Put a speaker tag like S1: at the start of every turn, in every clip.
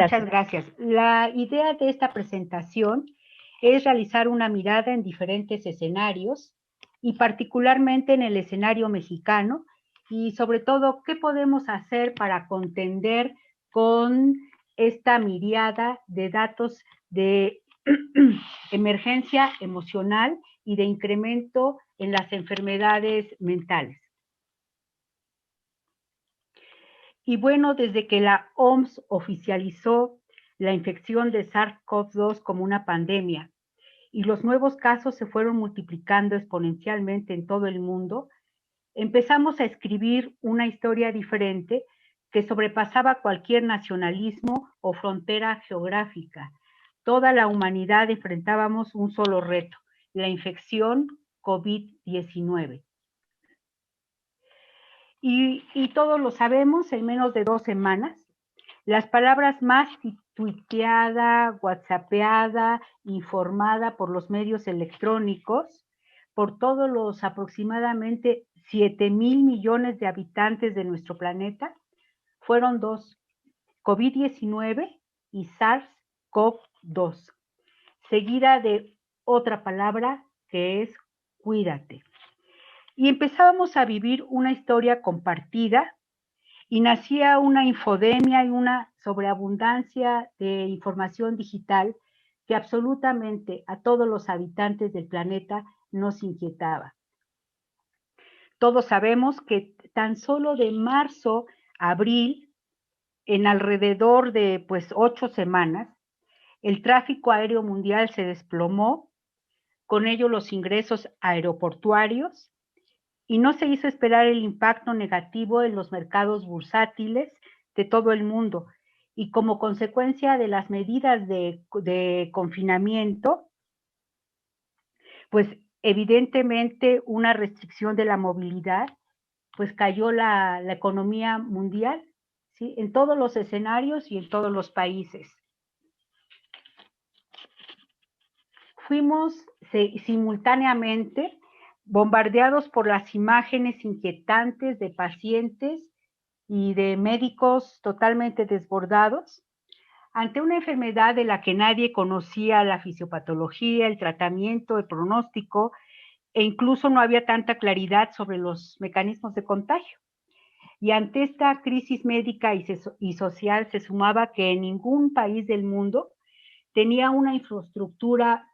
S1: Muchas
S2: Gracias.
S1: gracias. La idea de esta presentación es realizar una mirada en diferentes escenarios y particularmente en el escenario mexicano y sobre todo qué podemos hacer para contender con esta miriada de datos de emergencia emocional y de incremento en las enfermedades mentales. Y bueno, desde que la OMS oficializó la infección de SARS-CoV-2 como una pandemia y los nuevos casos se fueron multiplicando exponencialmente en todo el mundo, empezamos a escribir una historia diferente que sobrepasaba cualquier nacionalismo o frontera geográfica. Toda la humanidad enfrentábamos un solo reto, la infección COVID-19. Y todos lo sabemos, en menos de 2 semanas, las palabras más tuiteada, whatsappeada, informada por los medios electrónicos, por todos los aproximadamente 7,000 millones de habitantes de nuestro planeta, fueron 2, COVID-19 y SARS-CoV-2, seguida de otra palabra que es cuídate. Y empezábamos a vivir una historia compartida y nacía una infodemia y una sobreabundancia de información digital que absolutamente a todos los habitantes del planeta nos inquietaba. Todos sabemos que tan solo de marzo a abril, en alrededor de 8 semanas, el tráfico aéreo mundial se desplomó, con ello los ingresos aeroportuarios, y no se hizo esperar el impacto negativo en los mercados bursátiles de todo el mundo. Y como consecuencia de las medidas de confinamiento, pues evidentemente una restricción de la movilidad, pues cayó la economía mundial, ¿sí? En todos los escenarios y en todos los países. Fuimos simultáneamente bombardeados por las imágenes inquietantes de pacientes y de médicos totalmente desbordados ante una enfermedad de la que nadie conocía la fisiopatología, el tratamiento, el pronóstico, e incluso no había tanta claridad sobre los mecanismos de contagio. Y ante esta crisis médica y social se sumaba que en ningún país del mundo tenía una infraestructura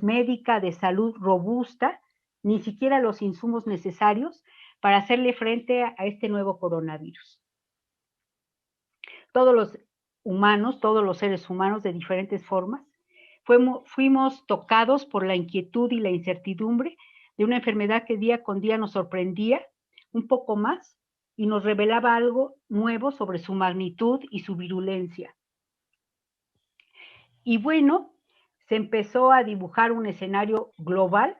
S1: médica de salud robusta, ni siquiera los insumos necesarios para hacerle frente a este nuevo coronavirus. Todos los humanos, todos los seres humanos de diferentes formas, fuimos tocados por la inquietud y la incertidumbre de una enfermedad que día con día nos sorprendía un poco más y nos revelaba algo nuevo sobre su magnitud y su virulencia. Y bueno, se empezó a dibujar un escenario global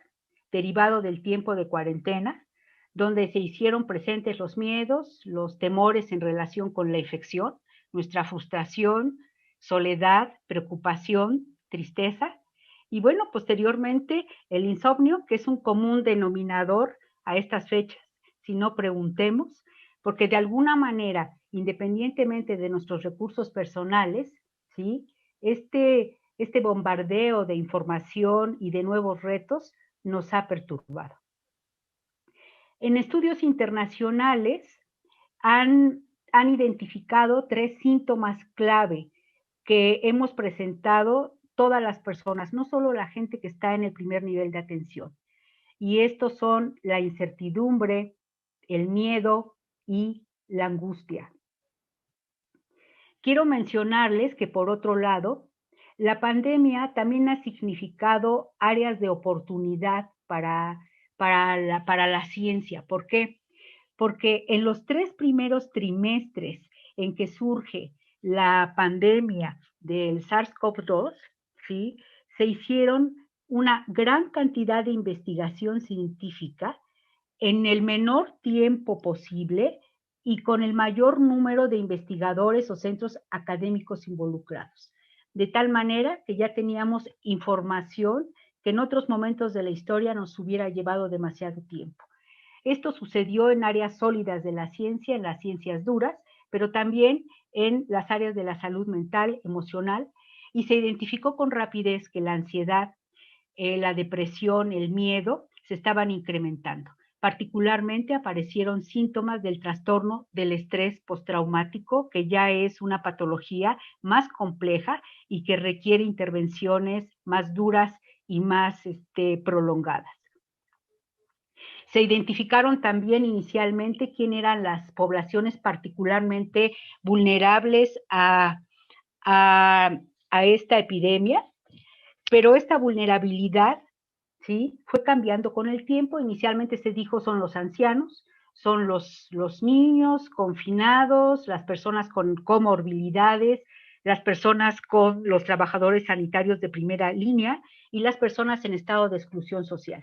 S1: derivado del tiempo de cuarentena, donde se hicieron presentes los miedos, los temores en relación con la infección, nuestra frustración, soledad, preocupación, tristeza, y bueno, posteriormente el insomnio, que es un común denominador a estas fechas. Si no, preguntemos, porque de alguna manera, independientemente de nuestros recursos personales, ¿sí? Este bombardeo de información y de nuevos retos nos ha perturbado. En estudios internacionales han identificado 3 síntomas clave que hemos presentado todas las personas, no solo la gente que está en el primer nivel de atención. Y estos son la incertidumbre, el miedo y la angustia. Quiero mencionarles que, por otro lado, la pandemia también ha significado áreas de oportunidad para la ciencia. ¿Por qué? Porque en los 3 primeros trimestres en que surge la pandemia del SARS-CoV-2, ¿sí? Se hicieron una gran cantidad de investigación científica en el menor tiempo posible y con el mayor número de investigadores o centros académicos involucrados. De tal manera que ya teníamos información que en otros momentos de la historia nos hubiera llevado demasiado tiempo. Esto sucedió en áreas sólidas de la ciencia, en las ciencias duras, pero también en las áreas de la salud mental, emocional, y se identificó con rapidez que la ansiedad, la depresión, el miedo se estaban incrementando. Particularmente aparecieron síntomas del trastorno del estrés postraumático, que ya es una patología más compleja y que requiere intervenciones más duras y más prolongadas. Se identificaron también inicialmente quién eran las poblaciones particularmente vulnerables a esta epidemia, pero esta vulnerabilidad, ¿sí?, fue cambiando con el tiempo. Inicialmente se dijo son los ancianos, son los niños confinados, las personas con comorbilidades, las personas con los trabajadores sanitarios de primera línea y las personas en estado de exclusión social.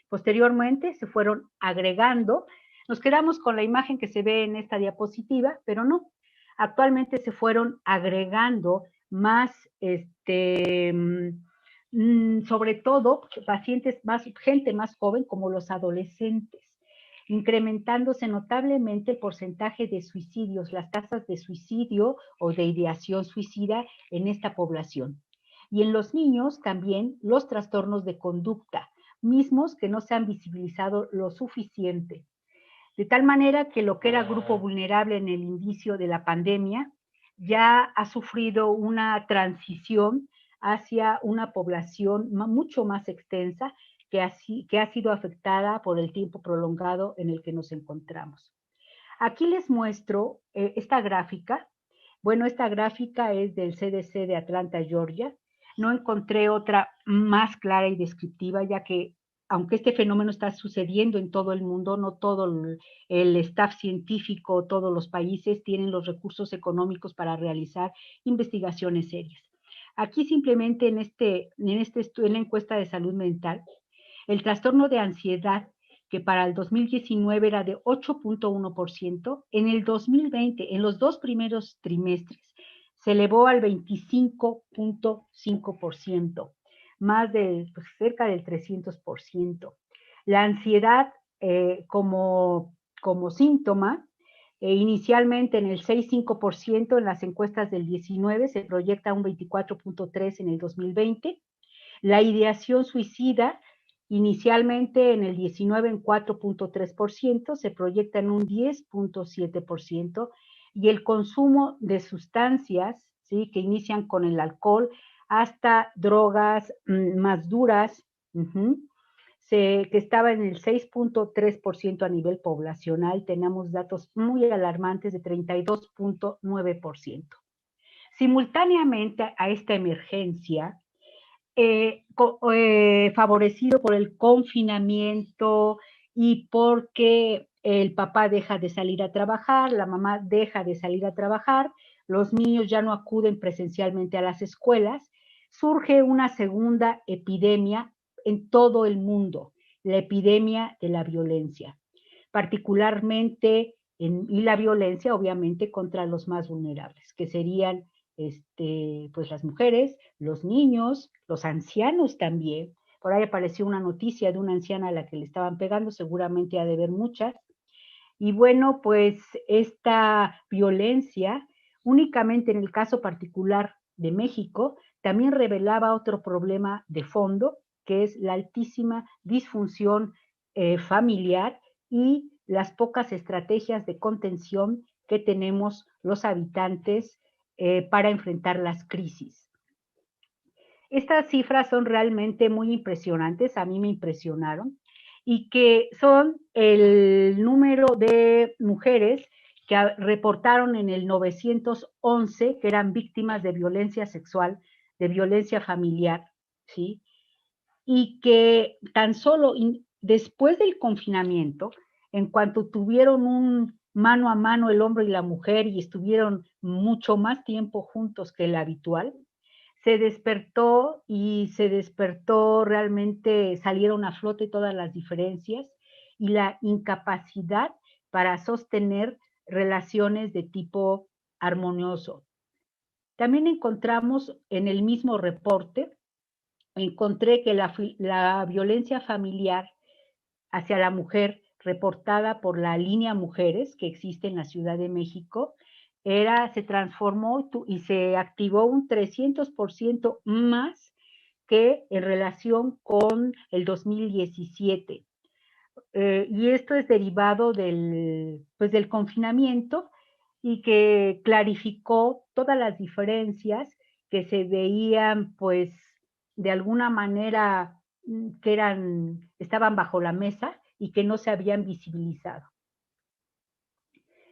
S1: Posteriormente se fueron agregando, nos quedamos con la imagen que se ve en esta diapositiva, pero no. Actualmente se fueron agregando más, sobre todo pacientes gente más joven como los adolescentes, incrementándose notablemente el porcentaje de suicidios, las tasas de suicidio o de ideación suicida en esta población. Y en los niños también los trastornos de conducta, mismos que no se han visibilizado lo suficiente. De tal manera que lo que era grupo vulnerable en el inicio de la pandemia ya ha sufrido una transición hacia una población mucho más extensa que ha sido afectada por el tiempo prolongado en el que nos encontramos. Aquí les muestro esta gráfica. Bueno, esta gráfica es del CDC de Atlanta, Georgia. No encontré otra más clara y descriptiva, ya que aunque este fenómeno está sucediendo en todo el mundo, no todo el staff científico, todos los países tienen los recursos económicos para realizar investigaciones serias. Aquí simplemente en la encuesta de salud mental, el trastorno de ansiedad, que para el 2019 era de 8.1%, en el 2020, en los 2 primeros trimestres, se elevó al 25.5%, más de cerca del 300%. La ansiedad como síntoma, inicialmente en el 6.5% en las encuestas del 19, se proyecta un 24.3% en el 2020. La ideación suicida, inicialmente en el 19 en 4.3%, se proyecta en un 10.7%, y el consumo de sustancias, ¿sí?, que inician con el alcohol hasta drogas más duras, que estaba en el 6.3% a nivel poblacional. Tenemos datos muy alarmantes de 32.9%. Simultáneamente a esta emergencia, favorecido por el confinamiento y porque el papá deja de salir a trabajar, la mamá deja de salir a trabajar, los niños ya no acuden presencialmente a las escuelas, surge una segunda epidemia en todo el mundo, la epidemia de la violencia, particularmente y la violencia obviamente contra los más vulnerables, que serían pues las mujeres, los niños, los ancianos también. Por ahí apareció una noticia de una anciana a la que le estaban pegando, seguramente ha de haber muchas. Y bueno, pues esta violencia, únicamente en el caso particular de México, también revelaba otro problema de fondo, que es la altísima disfunción familiar y las pocas estrategias de contención que tenemos los habitantes para enfrentar las crisis. Estas cifras son realmente muy impresionantes, a mí me impresionaron, y que son el número de mujeres que reportaron en el 911 que eran víctimas de violencia sexual, de violencia familiar, ¿sí? Y que tan solo después del confinamiento, en cuanto tuvieron un mano a mano el hombre y la mujer y estuvieron mucho más tiempo juntos que el habitual, se despertó realmente, salieron a flote todas las diferencias y la incapacidad para sostener relaciones de tipo armonioso. También encontramos en el mismo reporte, encontré que la violencia familiar hacia la mujer reportada por la línea Mujeres, que existe en la Ciudad de México, se transformó y se activó un 300% más que en relación con el 2017. Y esto es derivado del confinamiento y que clarificó todas las diferencias que se veían, pues, de alguna manera estaban bajo la mesa y que no se habían visibilizado.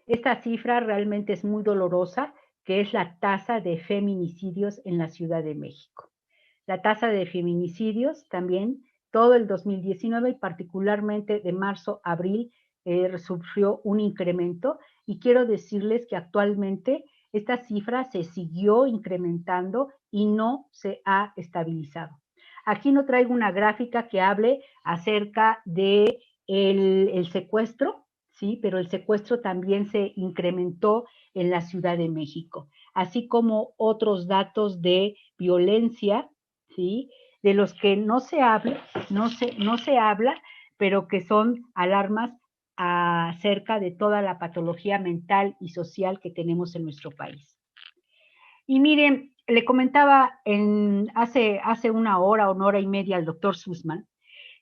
S1: Esta cifra realmente es muy dolorosa, que es la tasa de feminicidios en la Ciudad de México. La tasa de feminicidios también, todo el 2019 y particularmente de marzo a abril, sufrió un incremento y quiero decirles que actualmente esta cifra se siguió incrementando y no se ha estabilizado. Aquí no traigo una gráfica que hable acerca de el secuestro, ¿sí? Pero el secuestro también se incrementó en la Ciudad de México, así como otros datos de violencia, ¿sí? De los que no se habla, no se habla, pero que son alarmas acerca de toda la patología mental y social que tenemos en nuestro país. Y miren, le comentaba hace una hora y media al doctor Sussman,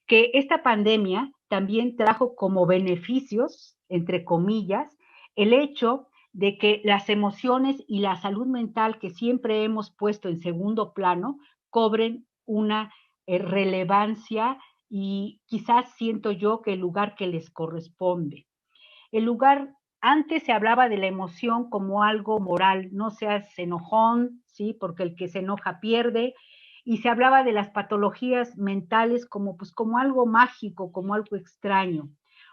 S1: que esta pandemia también trajo como beneficios, entre comillas, el hecho de que las emociones y la salud mental que siempre hemos puesto en segundo plano cobren una relevancia y quizás siento yo que el lugar que les corresponde. El lugar, antes se hablaba de la emoción como algo moral, no seas enojón, ¿sí? Porque el que se enoja pierde, y se hablaba de las patologías mentales como algo mágico, como algo extraño.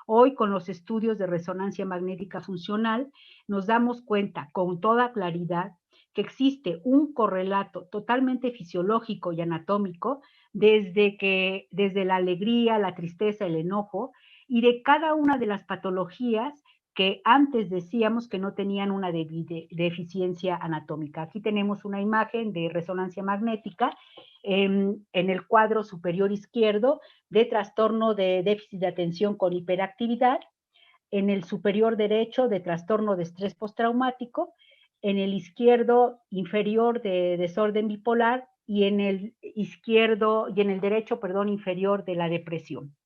S1: Hoy, con los estudios de resonancia magnética funcional, nos damos cuenta con toda claridad que existe un correlato totalmente fisiológico y anatómico desde la alegría, la tristeza, el enojo, y de cada una de las patologías que antes decíamos que no tenían una deficiencia anatómica. Aquí tenemos una imagen de resonancia magnética en el cuadro superior izquierdo de trastorno de déficit de atención con hiperactividad, en el superior derecho de trastorno de estrés postraumático, en el izquierdo inferior de desorden bipolar y en el derecho, inferior de la depresión.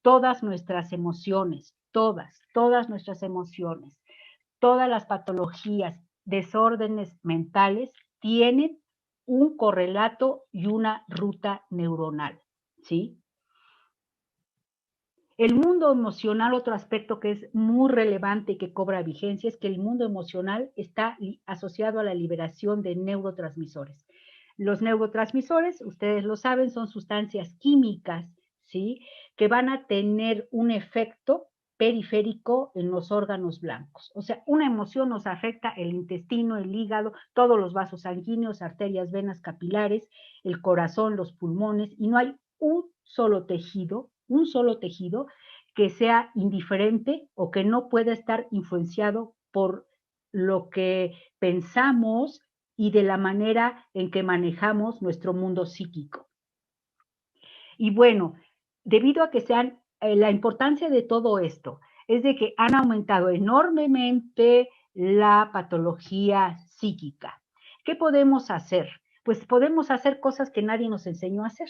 S1: Todas nuestras emociones, todas nuestras emociones, todas las patologías, desórdenes mentales tienen un correlato y una ruta neuronal, ¿sí? El mundo emocional, otro aspecto que es muy relevante y que cobra vigencia, es que el mundo emocional está asociado a la liberación de neurotransmisores. Los neurotransmisores, ustedes lo saben, son sustancias químicas, ¿sí? Que van a tener un efecto periférico en los órganos blancos. O sea, una emoción nos afecta el intestino, el hígado, todos los vasos sanguíneos, arterias, venas, capilares, el corazón, los pulmones, y no hay un solo tejido que sea indiferente o que no pueda estar influenciado por lo que pensamos y de la manera en que manejamos nuestro mundo psíquico. Y bueno, debido a que la importancia de todo esto es de que han aumentado enormemente la patología psíquica. ¿Qué podemos hacer? Pues podemos hacer cosas que nadie nos enseñó a hacer,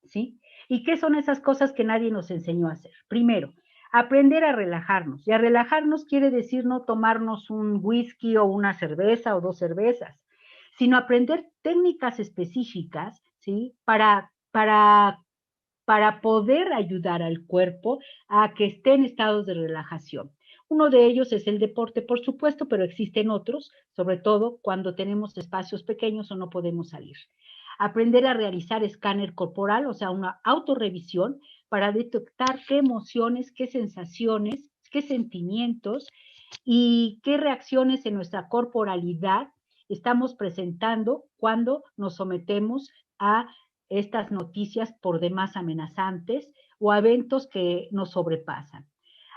S1: ¿sí? ¿Y qué son esas cosas que nadie nos enseñó a hacer? Primero, aprender a relajarnos. Y a relajarnos quiere decir no tomarnos un whisky o una cerveza o 2 cervezas, sino aprender técnicas específicas, ¿sí? Para poder ayudar al cuerpo a que esté en estados de relajación. Uno de ellos es el deporte, por supuesto, pero existen otros, sobre todo cuando tenemos espacios pequeños o no podemos salir. Aprender a realizar escáner corporal, o sea, una autorrevisión para detectar qué emociones, qué sensaciones, qué sentimientos y qué reacciones en nuestra corporalidad estamos presentando cuando nos sometemos a estas noticias por demás amenazantes o a eventos que nos sobrepasan.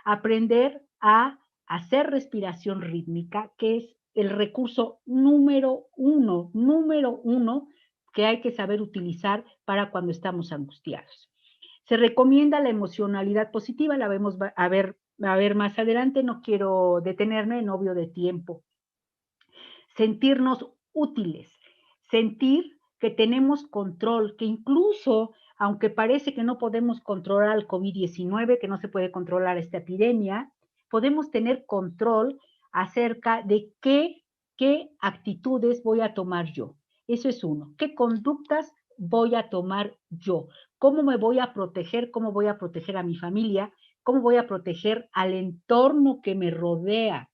S1: Aprender a hacer respiración rítmica, que es el recurso número uno que hay que saber utilizar para cuando estamos angustiados. Se recomienda la emocionalidad positiva, la vamos a ver más adelante, no quiero detenerme en obvio de tiempo. sentirnos útiles, sentir que tenemos control, que incluso, aunque parece que no podemos controlar el COVID-19, que no se puede controlar esta epidemia, podemos tener control acerca de qué actitudes voy a tomar yo. Eso es uno. ¿Qué conductas voy a tomar yo? ¿Cómo me voy a proteger? ¿Cómo voy a proteger a mi familia? ¿Cómo voy a proteger al entorno que me rodea?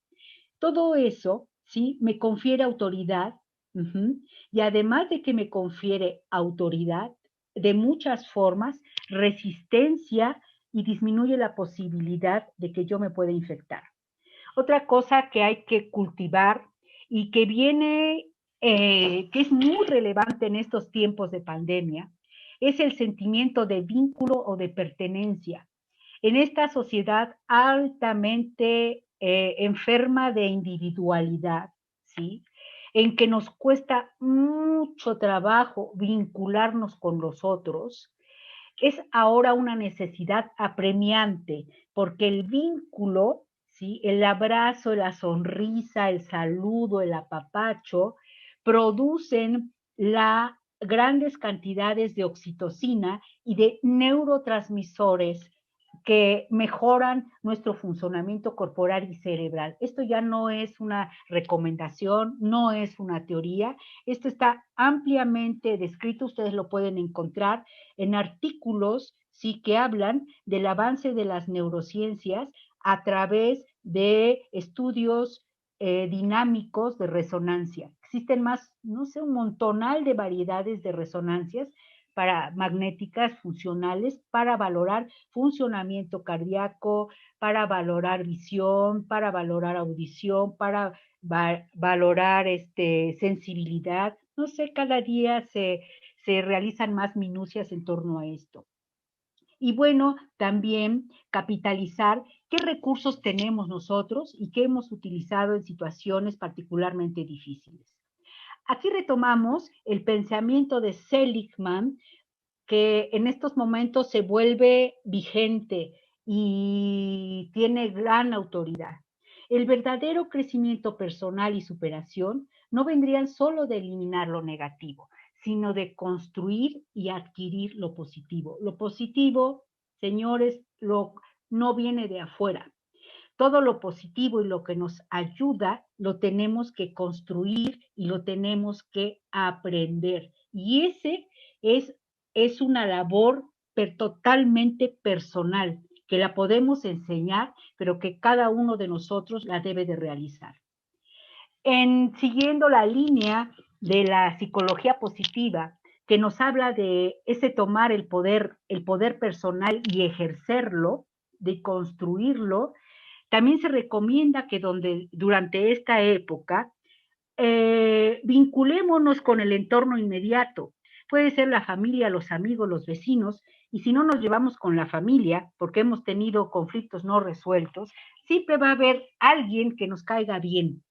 S1: Todo eso, ¿sí? Me confiere autoridad, y además de que me confiere autoridad, de muchas formas, resistencia y disminuye la posibilidad de que yo me pueda infectar. Otra cosa que hay que cultivar y que viene, que es muy relevante en estos tiempos de pandemia, es el sentimiento de vínculo o de pertenencia. En esta sociedad altamente enferma de individualidad, ¿sí? En que nos cuesta mucho trabajo vincularnos con los otros, es ahora una necesidad apremiante, porque el vínculo, ¿sí? El abrazo, la sonrisa, el saludo, el apapacho, producen grandes cantidades de oxitocina y de neurotransmisores que mejoran nuestro funcionamiento corporal y cerebral. Esto ya no es una recomendación, no es una teoría, esto está ampliamente descrito, ustedes lo pueden encontrar en artículos, sí, que hablan del avance de las neurociencias a través de estudios dinámicos de resonancia. Existen más, no sé, un montonal de variedades de resonancias para magnéticas funcionales para valorar funcionamiento cardíaco, para valorar visión, para valorar audición, para valorar sensibilidad. No sé, cada día se realizan más minucias en torno a esto. Y bueno, también capitalizar qué recursos tenemos nosotros y qué hemos utilizado en situaciones particularmente difíciles. Aquí retomamos el pensamiento de Seligman, que en estos momentos se vuelve vigente y tiene gran autoridad. El verdadero crecimiento personal y superación no vendrían solo de eliminar lo negativo, sino de construir y adquirir lo positivo. Lo positivo, señores, no viene de afuera. Todo lo positivo y lo que nos ayuda lo tenemos que construir y lo tenemos que aprender. Y ese es una labor totalmente personal, que la podemos enseñar, pero que cada uno de nosotros la debe de realizar. Siguiendo la línea de la psicología positiva, que nos habla de ese tomar el poder personal y ejercerlo, de construirlo, también se recomienda que durante esta época vinculémonos con el entorno inmediato. Puede ser la familia, los amigos, los vecinos, y si no nos llevamos con la familia, porque hemos tenido conflictos no resueltos, siempre va a haber alguien que nos caiga bien,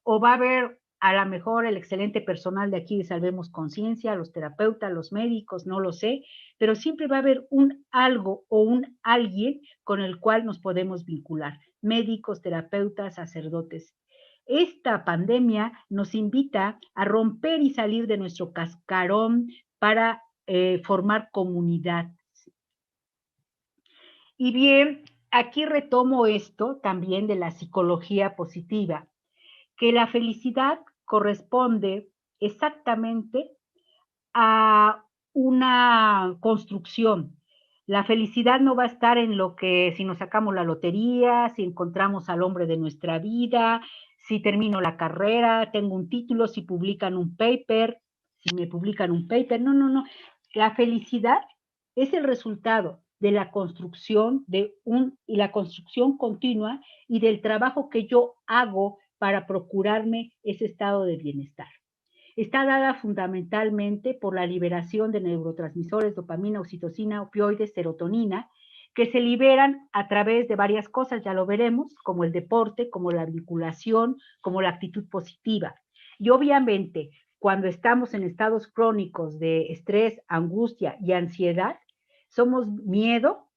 S1: o va a haber a lo mejor el excelente personal de aquí de Salvemos Conciencia, los terapeutas, los médicos, no lo sé, pero siempre va a haber un algo o un alguien con el cual nos podemos vincular, médicos, terapeutas, sacerdotes. Esta pandemia nos invita a romper y salir de nuestro cascarón para formar comunidad. Y bien, aquí retomo esto también de la psicología positiva, que la felicidad corresponde exactamente a una construcción. La felicidad no va a estar en lo que si nos sacamos la lotería, si encontramos al hombre de nuestra vida, si termino la carrera, tengo un título, si publican un paper, si me publican un paper. No, no, no. La felicidad es el resultado de la construcción y la construcción continua y del trabajo que yo hago para procurarme ese estado de bienestar. Está dada fundamentalmente por la liberación de neurotransmisores, dopamina, oxitocina, opioides, serotonina, que se liberan a través de varias cosas, ya lo veremos, como el deporte, como la vinculación, como la actitud positiva. Y obviamente, cuando estamos en estados crónicos de estrés, angustia y ansiedad, somos miedo,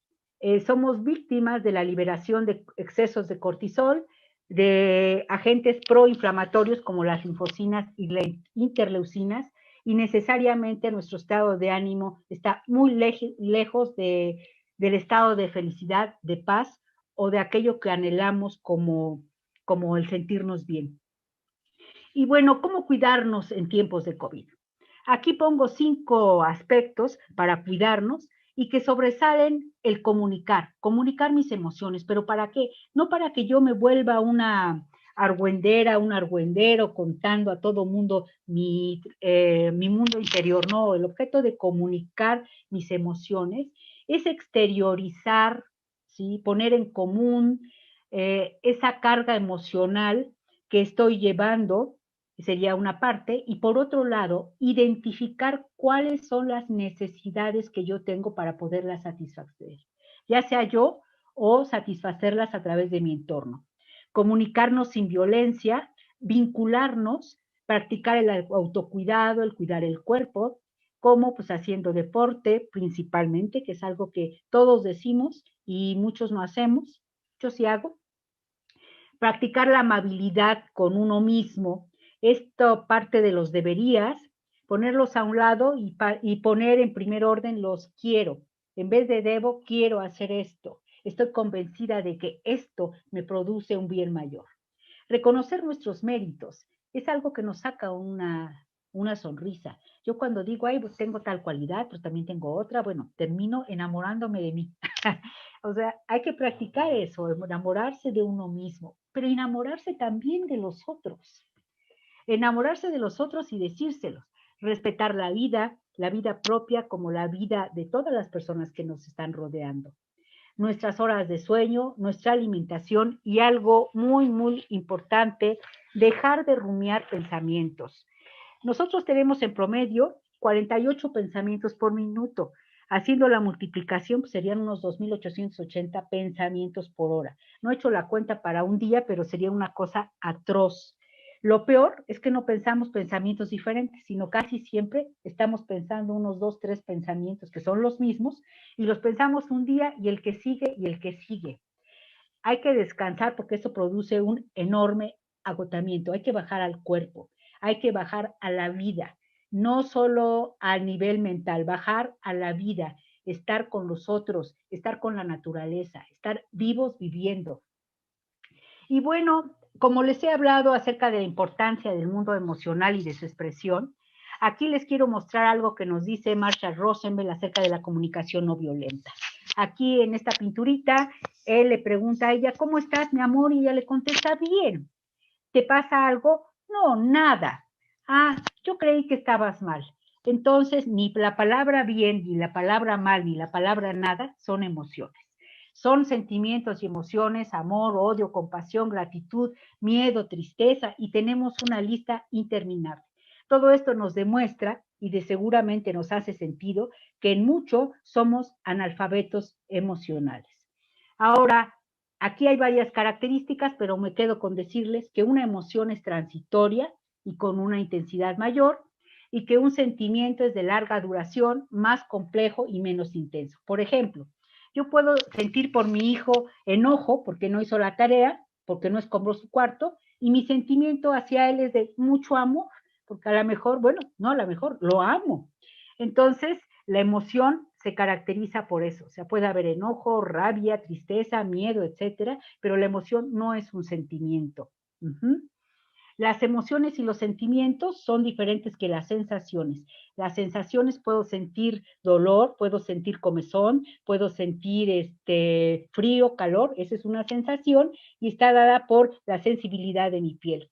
S1: somos víctimas de la liberación de excesos de cortisol, de agentes proinflamatorios como las linfocinas y las interleucinas, y necesariamente nuestro estado de ánimo está muy lejos del estado de felicidad, de paz o de aquello que anhelamos como el sentirnos bien. Y bueno, ¿cómo cuidarnos en tiempos de COVID? Aquí pongo 5 aspectos para cuidarnos y que sobresalen el comunicar mis emociones, pero ¿para qué? No para que yo me vuelva una argüendera, un argüendero contando a todo mundo mi mundo interior, no, el objeto de comunicar mis emociones es exteriorizar, ¿sí? Poner en común esa carga emocional que estoy llevando, sería una parte, y por otro lado, identificar cuáles son las necesidades que yo tengo para poderlas satisfacer, ya sea yo o satisfacerlas a través de mi entorno. Comunicarnos sin violencia, vincularnos, practicar el autocuidado, el cuidar el cuerpo, como pues haciendo deporte principalmente, que es algo que todos decimos y muchos no hacemos, yo sí hago. Practicar la amabilidad con uno mismo, esto parte de los deberías, ponerlos a un lado y poner en primer orden los quiero. En vez de debo, quiero hacer esto. Estoy convencida de que esto me produce un bien mayor. Reconocer nuestros méritos es algo que nos saca una sonrisa. Yo cuando digo, ay, pues tengo tal cualidad, pero también tengo otra, bueno, termino enamorándome de mí. O sea, hay que practicar eso, enamorarse de uno mismo, pero enamorarse también de los otros. Enamorarse de los otros y decírselos. Respetar la vida propia como la vida de todas las personas que nos están rodeando. Nuestras horas de sueño, nuestra alimentación y algo muy, muy importante, dejar de rumiar pensamientos. Nosotros tenemos en promedio 48 pensamientos por minuto. Haciendo la multiplicación, pues serían unos 2.880 pensamientos por hora. No he hecho la cuenta para un día, pero sería una cosa atroz. Lo peor es que no pensamos pensamientos diferentes, sino casi siempre estamos pensando unos 2, 3 pensamientos que son los mismos y los pensamos un día y el que sigue y el que sigue. Hay que descansar porque eso produce un enorme agotamiento. Hay que bajar al cuerpo, hay que bajar a la vida, no solo a nivel mental, bajar a la vida, estar con los otros, estar con la naturaleza, estar vivos viviendo. Y bueno, como les he hablado acerca de la importancia del mundo emocional y de su expresión, aquí les quiero mostrar algo que nos dice Marshall Rosenberg acerca de la comunicación no violenta. Aquí en esta pinturita, él le pregunta a ella, ¿cómo estás, mi amor? Y ella le contesta, bien. ¿Te pasa algo? No, nada. Ah, yo creí que estabas mal. Entonces, ni la palabra bien, ni la palabra mal, ni la palabra nada son emociones. Son sentimientos y emociones, amor, odio, compasión, gratitud, miedo, tristeza, y tenemos una lista interminable. Todo esto nos demuestra, y de seguramente nos hace sentido, que en mucho somos analfabetos emocionales. Ahora, aquí hay varias características, pero me quedo con decirles que una emoción es transitoria y con una intensidad mayor, y que un sentimiento es de larga duración, más complejo y menos intenso. Por ejemplo, yo puedo sentir por mi hijo enojo porque no hizo la tarea, porque no escombró su cuarto, y mi sentimiento hacia él es de mucho amor, porque a lo mejor, bueno, no a lo mejor, lo amo. Entonces, la emoción se caracteriza por eso. O sea, puede haber enojo, rabia, tristeza, miedo, etcétera, pero la emoción no es un sentimiento. Las emociones y los sentimientos son diferentes que las sensaciones. Las sensaciones puedo sentir dolor, puedo sentir comezón, puedo sentir frío, calor, esa es una sensación y está dada por la sensibilidad de mi piel.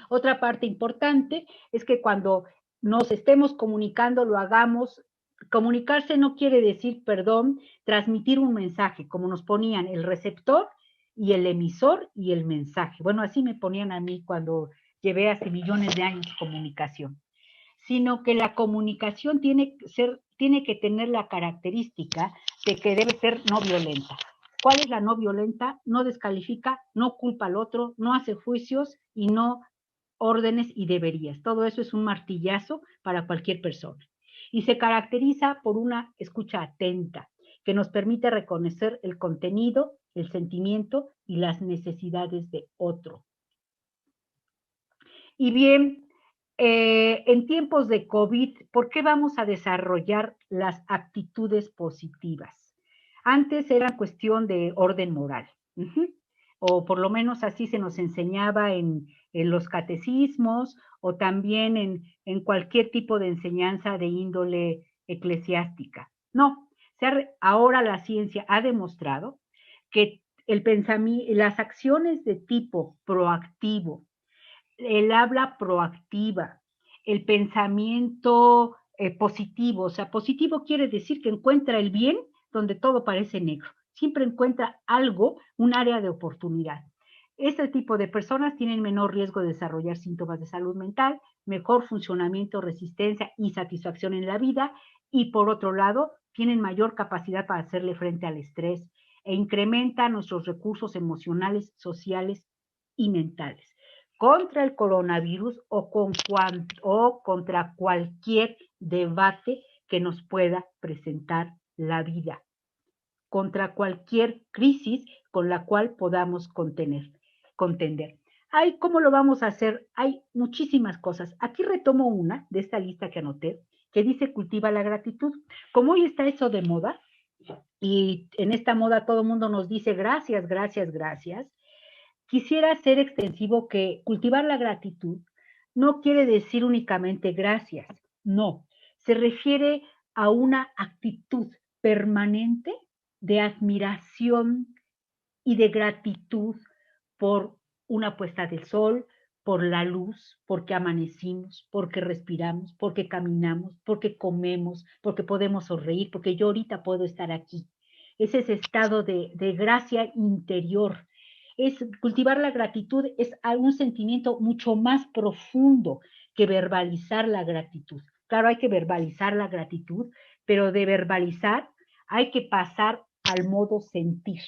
S1: Otra parte importante es que cuando nos estemos comunicando, lo hagamos. Comunicarse no quiere decir, perdón, transmitir un mensaje, como nos ponían el receptor y el emisor y el mensaje. Bueno, así me ponían a mí cuando llevé hace millones de años comunicación. Sino que la comunicación tiene que tener la característica de que debe ser no violenta. ¿Cuál es la no violenta? No descalifica, no culpa al otro, no hace juicios y no órdenes y deberías. Todo eso es un martillazo para cualquier persona. Y se caracteriza por una escucha atenta, que nos permite reconocer el contenido, el sentimiento y las necesidades de otro. Y bien, en tiempos de COVID, ¿por qué vamos a desarrollar las actitudes positivas? Antes era cuestión de orden moral, o por lo menos así se nos enseñaba en los catecismos o también en cualquier tipo de enseñanza de índole eclesiástica. No, ahora la ciencia ha demostrado que el pensamiento, las acciones de tipo proactivo, el habla proactiva, el pensamiento positivo. O sea, positivo quiere decir que encuentra el bien donde todo parece negro. Siempre encuentra algo, un área de oportunidad. Este tipo de personas tienen menor riesgo de desarrollar síntomas de salud mental, mejor funcionamiento, resistencia y satisfacción en la vida, y por otro lado, tienen mayor capacidad para hacerle frente al estrés e incrementa nuestros recursos emocionales, sociales y mentales contra el coronavirus o contra cualquier debate que nos pueda presentar la vida, contra cualquier crisis con la cual podamos contender. ¿Cómo lo vamos a hacer? Hay muchísimas cosas. Aquí retomo una de esta lista que anoté, que dice cultiva la gratitud. Como hoy está eso de moda, y en esta moda todo el mundo nos dice gracias, gracias, gracias, quisiera ser extensivo que cultivar la gratitud no quiere decir únicamente gracias, no, se refiere a una actitud permanente de admiración y de gratitud por una puesta del sol, por la luz, porque amanecimos, porque respiramos, porque caminamos, porque comemos, porque podemos sonreír, porque yo ahorita puedo estar aquí. Es ese estado de gracia interior. Cultivar la gratitud es un sentimiento mucho más profundo que verbalizar la gratitud. Claro, hay que verbalizar la gratitud, pero de verbalizar hay que pasar al modo sentir.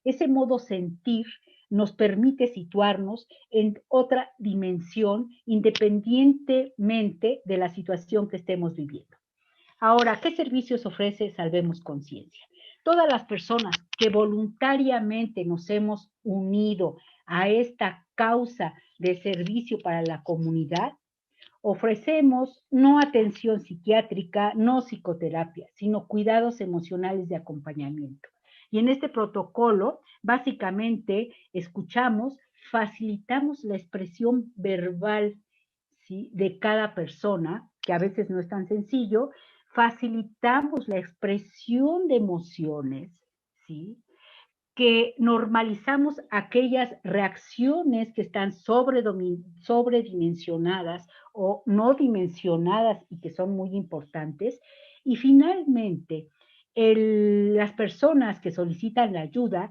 S1: Ese modo sentir nos permite situarnos en otra dimensión independientemente de la situación que estemos viviendo. Ahora, ¿qué servicios ofrece Salvemos Conciencia? Todas las personas que voluntariamente nos hemos unido a esta causa de servicio para la comunidad, ofrecemos no atención psiquiátrica, no psicoterapia, sino cuidados emocionales de acompañamiento. Y en este protocolo, básicamente, escuchamos, facilitamos la expresión verbal, ¿sí?, de cada persona, que a veces no es tan sencillo, facilitamos la expresión de emociones, ¿sí?, que normalizamos aquellas reacciones que están sobredimensionadas o no dimensionadas y que son muy importantes. Y finalmente, las personas que solicitan la ayuda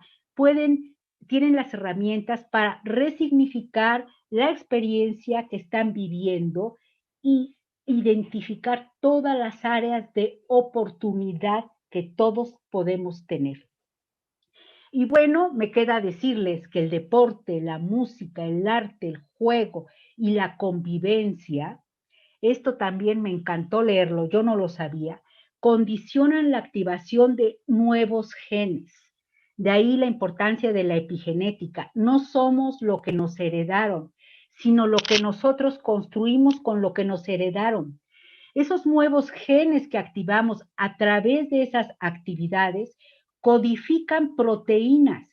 S1: tienen las herramientas para resignificar la experiencia que están viviendo y identificar todas las áreas de oportunidad que todos podemos tener. Y bueno, me queda decirles que el deporte, la música, el arte, el juego y la convivencia, esto también me encantó leerlo, yo no lo sabía, condicionan la activación de nuevos genes. De ahí la importancia de la epigenética. No somos lo que nos heredaron, sino lo que nosotros construimos con lo que nos heredaron. Esos nuevos genes que activamos a través de esas actividades codifican proteínas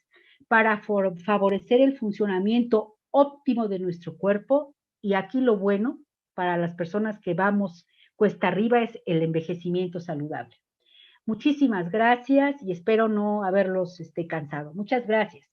S1: para favorecer el funcionamiento óptimo de nuestro cuerpo. Y aquí lo bueno para las personas que vamos cuesta arriba es el envejecimiento saludable. Muchísimas gracias y espero no haberlos cansado. Muchas gracias.